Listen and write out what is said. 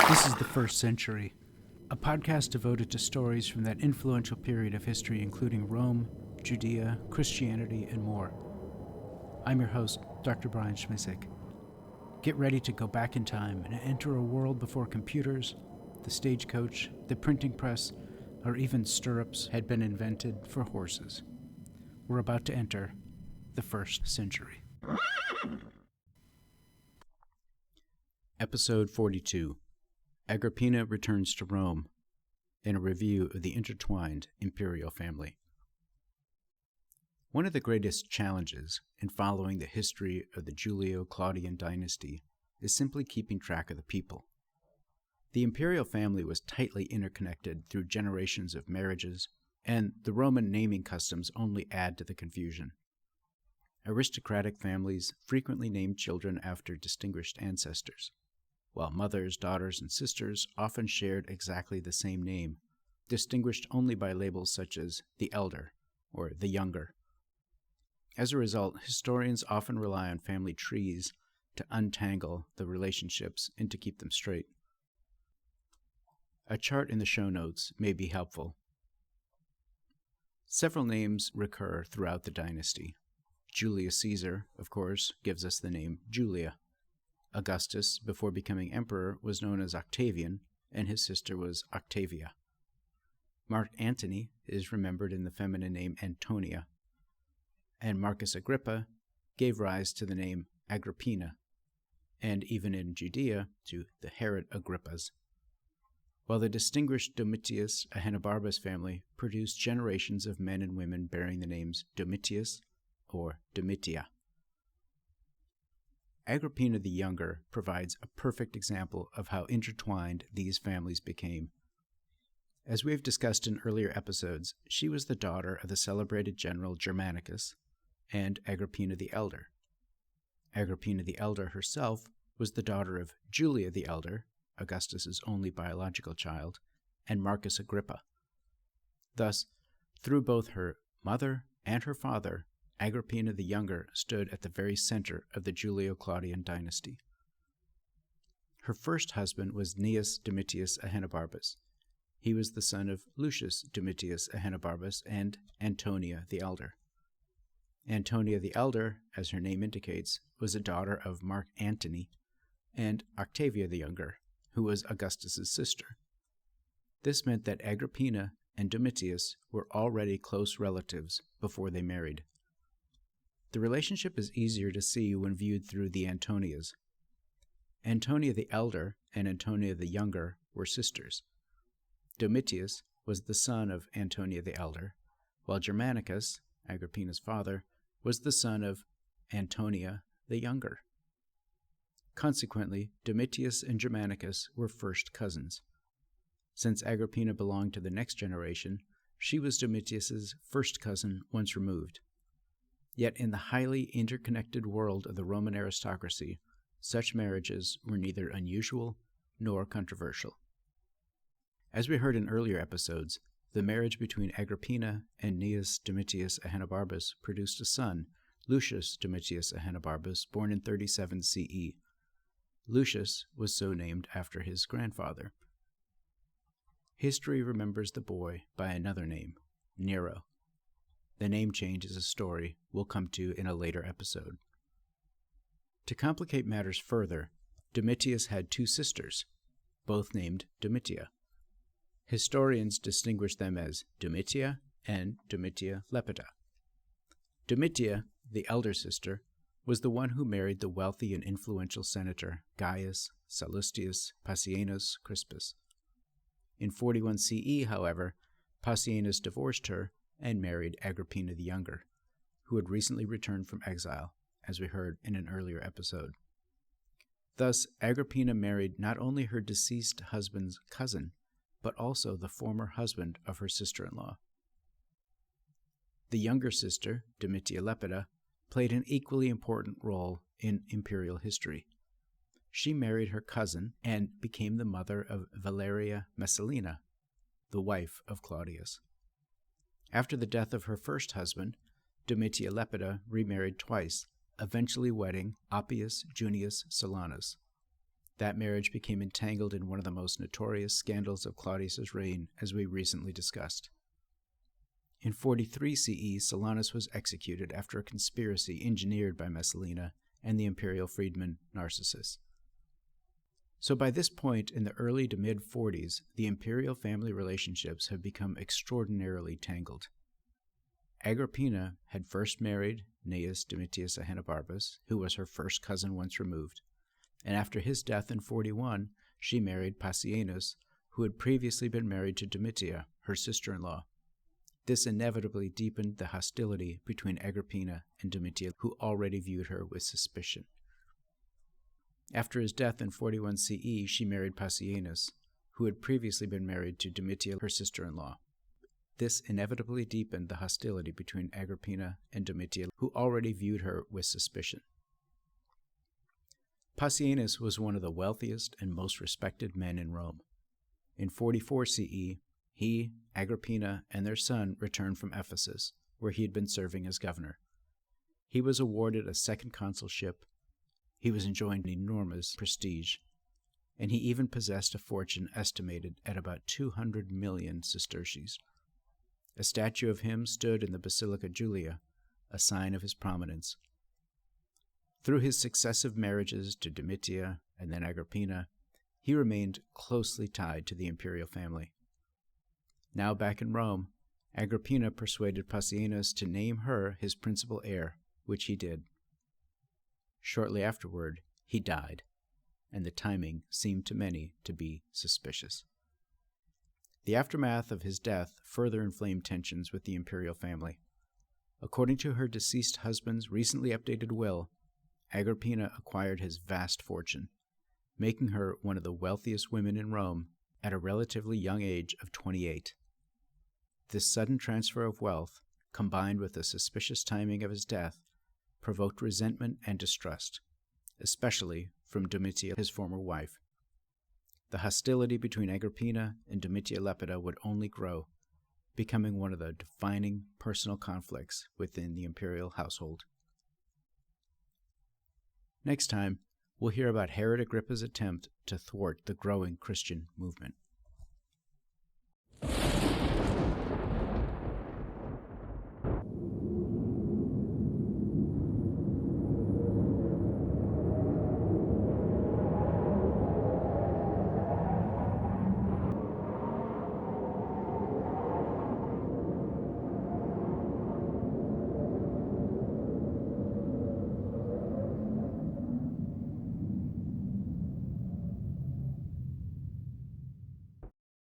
This is The First Century, a podcast devoted to stories from that influential period of history, including Rome, Judea, Christianity, and more. I'm your host, Dr. Brian Schmisek. Get ready to go back in time and enter a world before computers, the stagecoach, the printing press, or even stirrups had been invented for horses. We're about to enter the first century. Episode 42. Agrippina returns to Rome, and a review of the intertwined imperial family. One of the greatest challenges in following the history of the Julio-Claudian dynasty is simply keeping track of the people. The imperial family was tightly interconnected through generations of marriages, and the Roman naming customs only add to the confusion. Aristocratic families frequently named children after distinguished ancestors, while mothers, daughters, and sisters often shared exactly the same name, distinguished only by labels such as the elder or the younger. As a result, historians often rely on family trees to untangle the relationships and to keep them straight. A chart in the show notes may be helpful. Several names recur throughout the dynasty. Julius Caesar, of course, gives us the name Julia. Augustus, before becoming emperor, was known as Octavian, and his sister was Octavia. Mark Antony is remembered in the feminine name Antonia, and Marcus Agrippa gave rise to the name Agrippina, and even in Judea to the Herod Agrippas, while the distinguished Domitius Ahenobarbus family produced generations of men and women bearing the names Domitius or Domitia. Agrippina the Younger provides a perfect example of how intertwined these families became. As we have discussed in earlier episodes, she was the daughter of the celebrated general Germanicus and Agrippina the Elder. Agrippina the Elder herself was the daughter of Julia the Elder, Augustus's only biological child, and Marcus Agrippa. Thus, through both her mother and her father, Agrippina the Younger stood at the very center of the Julio-Claudian dynasty. Her first husband was Gnaeus Domitius Ahenobarbus. He was the son of Lucius Domitius Ahenobarbus and Antonia the Elder. Antonia the Elder, as her name indicates, was a daughter of Mark Antony and Octavia the Younger, who was Augustus's sister. This meant that Agrippina and Domitius were already close relatives before they married. The relationship is easier to see when viewed through the Antonias. Antonia the Elder and Antonia the Younger were sisters. Domitius was the son of Antonia the Elder, while Germanicus, Agrippina's father, was the son of Antonia the Younger. Consequently, Domitius and Germanicus were first cousins. Since Agrippina belonged to the next generation, she was Domitius's first cousin once removed. Yet in the highly interconnected world of the Roman aristocracy, such marriages were neither unusual nor controversial. As we heard in earlier episodes, the marriage between Agrippina and Gnaeus Domitius Ahenobarbus produced a son, Lucius Domitius Ahenobarbus, born in 37 CE. Lucius was so named after his grandfather. History remembers the boy by another name, Nero. The name change is a story we'll come to in a later episode. To complicate matters further, Domitius had two sisters, both named Domitia. Historians distinguish them as Domitia and Domitia Lepida. Domitia, the elder sister, was the one who married the wealthy and influential senator Gaius Sallustius Passienus Crispus. In 41 CE, however, Passienus divorced her and married Agrippina the Younger, who had recently returned from exile, as we heard in an earlier episode. Thus, Agrippina married not only her deceased husband's cousin, but also the former husband of her sister-in-law. The younger sister, Domitia Lepida, played an equally important role in imperial history. She married her cousin and became the mother of Valeria Messalina, the wife of Claudius. After the death of her first husband, Domitia Lepida remarried twice, eventually wedding Appius Junius Silanus. That marriage became entangled in one of the most notorious scandals of Claudius's reign, as we recently discussed. In 43 CE, Silanus was executed after a conspiracy engineered by Messalina and the imperial freedman Narcissus. So by this point in the early to mid-40s, the imperial family relationships have become extraordinarily tangled. Agrippina had first married Gnaeus Domitius Ahenobarbus, who was her first cousin once removed, and after his death in 41, she married Passienus, who had previously been married to Domitia, her sister-in-law. This inevitably deepened the hostility between Agrippina and Domitia, who already viewed her with suspicion. After his death in 41 CE, she married Passienus, who had previously been married to Domitia, her sister-in-law. This inevitably deepened the hostility between Agrippina and Domitia, who already viewed her with suspicion. Passienus was one of the wealthiest and most respected men in Rome. In 44 CE, he, Agrippina, and their son returned from Ephesus, where he had been serving as governor. He was awarded a second consulship. He was enjoying enormous prestige, and he even possessed a fortune estimated at about 200 million sesterces. A statue of him stood in the Basilica Julia, a sign of his prominence. Through his successive marriages to Domitia and then Agrippina, he remained closely tied to the imperial family. Now back in Rome, Agrippina persuaded Passienus to name her his principal heir, which he did. Shortly afterward, he died, and the timing seemed to many to be suspicious. The aftermath of his death further inflamed tensions with the imperial family. According to her deceased husband's recently updated will, Agrippina acquired his vast fortune, making her one of the wealthiest women in Rome at a relatively young age of 28. This sudden transfer of wealth, combined with the suspicious timing of his death, provoked resentment and distrust, especially from Domitia, his former wife. The hostility between Agrippina and Domitia Lepida would only grow, becoming one of the defining personal conflicts within the imperial household. Next time, we'll hear about Herod Agrippa's attempt to thwart the growing Christian movement.